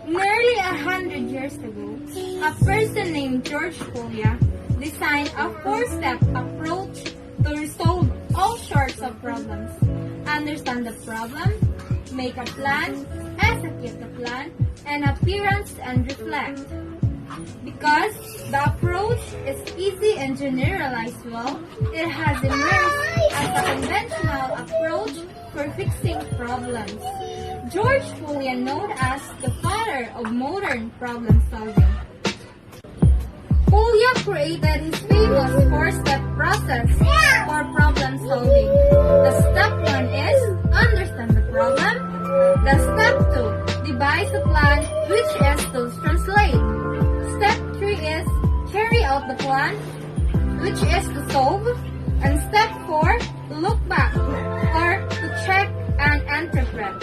Nearly 100 years ago, a person named George Folia designed a four-step approach to resolve all sorts of problems. Understand the problem, make a plan, execute the plan, and appearance and reflect. Because the approach is easy and generalized well, it has emerged as a conventional approach for fixing problems. George Folia, known as the father of modern problem solving. Folia created his famous four-step process for problem solving. The step 1 is understand the problem. The step 2, devise a plan, which is to translate. Step 3 is carry out the plan, which is to solve. And step 4, look back, or to check and interpret.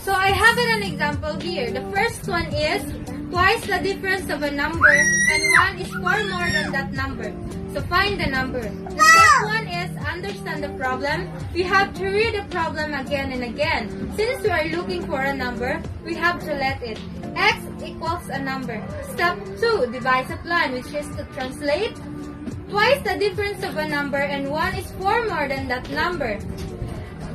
So I have an example here. The first one is twice the difference of a number and 1 is 4 more than that number. So find the number. The step 1 is understand the problem. We have to read the problem again and again. Since we are looking for a number, we have to let it. X equals a number. Step 2, devise a plan, which is to translate. Twice the difference of a number and 1 is 4 more than that number.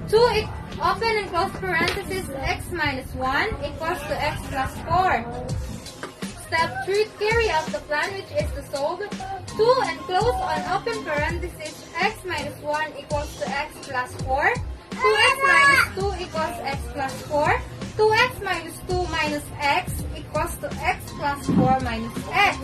2 open and close parenthesis, x minus 1 equals to x plus 4. Step 3, carry out the plan, which is to solve. 2 and close on open parenthesis, x minus 1 equals to x plus 4. 2x minus 2 equals x plus 4. 2x minus 2 minus x equals to x plus 4 minus x.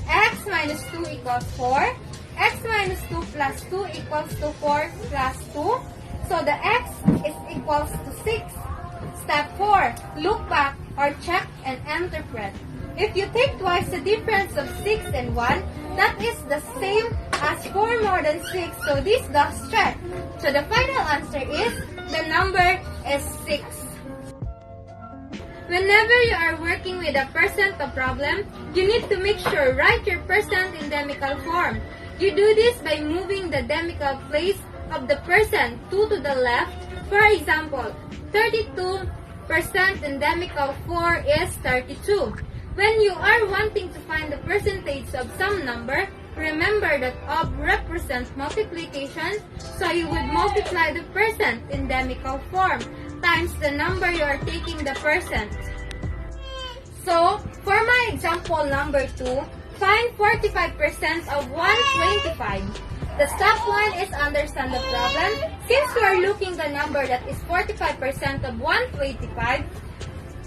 X minus 2 equals 4. X minus 2 plus 2 equals to 4 plus 2. So the x is equals to 6. Step 4, look back or check and interpret. If you take twice the difference of 6 and 1, that is the same as 4 more than 6. So this does check. So the final answer is the number is 6. Whenever you are working with a percent of problem, you need to make sure write your percent in demical form. You do this by moving the demical place of the percent 2 to the left. For example, 32% in demical 4 is 32. When you are wanting to find the percentage of some number, remember that of represents multiplication, so you would multiply the percent in demical form times the number you are taking the percent. So, for my example number 2, find 45% of 125. The step 1 is understand the problem. Since we are looking the number that is 45% of 125,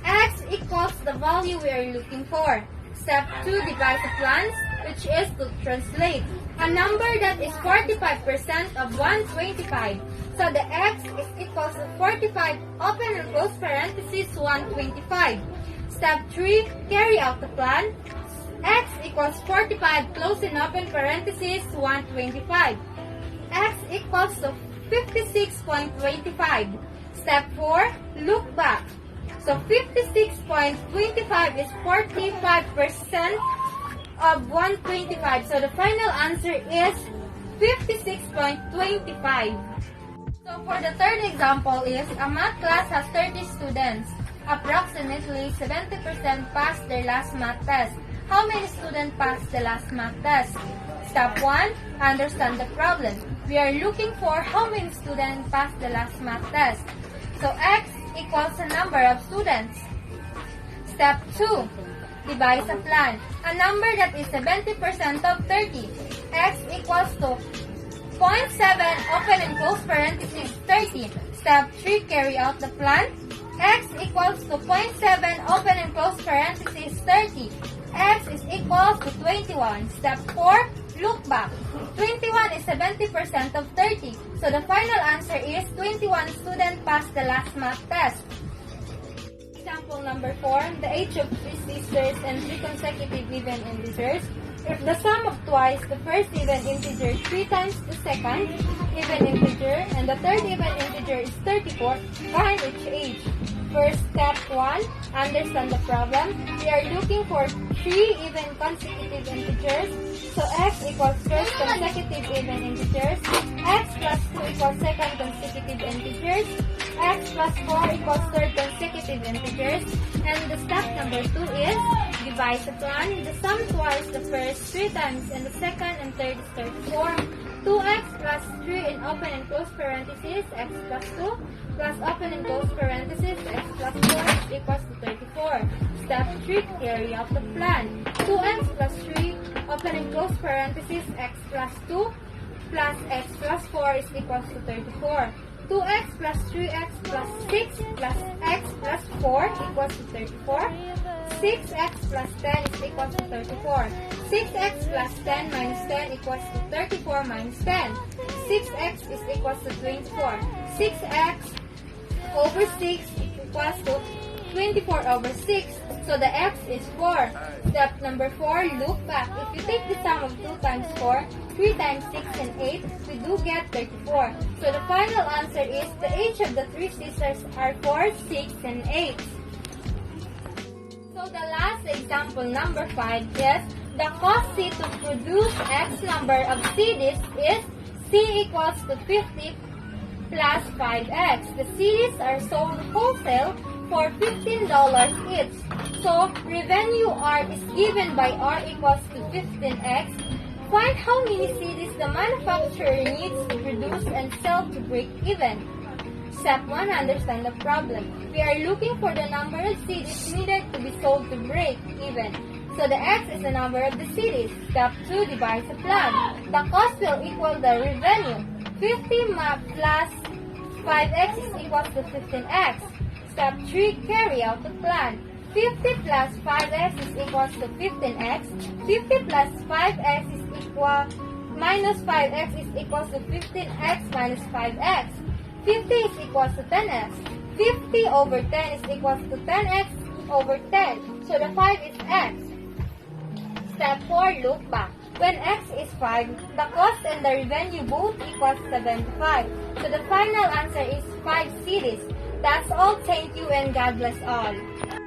x equals the value we are looking for. Step 2, devise a plan, which is to translate a number that is 45% of 125. So the x is equals to 45, open and close parenthesis, 125. Step 3, carry out the plan. X equals 45, close and open parenthesis, 125. X equals to 56.25. Step 4, look back. So 56.25 is 45% of 125. So the final answer is 56.25. So for the third example is, a math class has 30 students. Approximately 70% passed their last math test. How many students passed the last math test? Step 1, understand the problem. We are looking for how many students passed the last math test. So x equals the number of students. Step 2, devise a plan. A number that is 70% of 30. X equals to 0.7, open and close parenthesis, 30. Step 3, carry out the plan. X equals to 0.7, open and close parenthesis, 30. X is equal to 21. Step 4, look back. 21 is 70% of 30. So the final answer is 21 students passed the last math test. Example number 4, the age of 3 sisters and 3 consecutive even integers. If the sum of twice the first even integer 3 times the second even integer and the third even integer is 34, find its age. First, step 1, understand the problem. We are looking for 3 even consecutive integers. So x equals first consecutive even integers. X plus 2 equals 4 equals third consecutive integers. And the step number 2 is divide the plan. The sum twice the first 3 times and the second and third is 34. 2x plus 3 in open and close parentheses x plus 2 plus open and close parentheses x plus 4 is equals to 34. Step 3, carry out the plan. 2x plus 3 open and close parentheses x plus 2 plus x plus 4 is equals to 34. 2x plus 3x plus 6 plus x plus 4 equals to 34. 6x plus 10 is equals to 34. 6x plus 10 minus 10 equals to 34 minus 10. 6x is equals to 24. 6x over 6 equals to 24 over 6. So the x is 4. Step number 4, look back. If you take the sum of 2 times 4, 3 times 6 and 8, we do get 34. So the final answer is the age of the 3 sisters are 4, 6, and 8. So the last example, number 5, is the cost C to produce X number of CDs is C equals to 50 plus 5X. The CDs are sold wholesale for $15 each. So revenue R is given by R equals to 15X. Find how many CDs the manufacturer needs to produce and sell to break even. Step 1, understand the problem. We are looking for the number of CDs needed to be sold to break even. So the X is the number of the CDs. Step 2, divide the plan. The cost will equal the revenue. 50 plus 5X is equal to 15X. Step 3, carry out the plan. 50 plus 5x is equals to 15x. 50 plus 5x is equal minus 5x is equals to 15x minus 5x. 50 is equals to 10x. 50 over 10 is equals to 10x over 10. So the 5 is x. Step 4, look back. When x is 5, the cost and the revenue both equals 75. So the final answer is 5 CDs. That's all. Thank you and God bless all.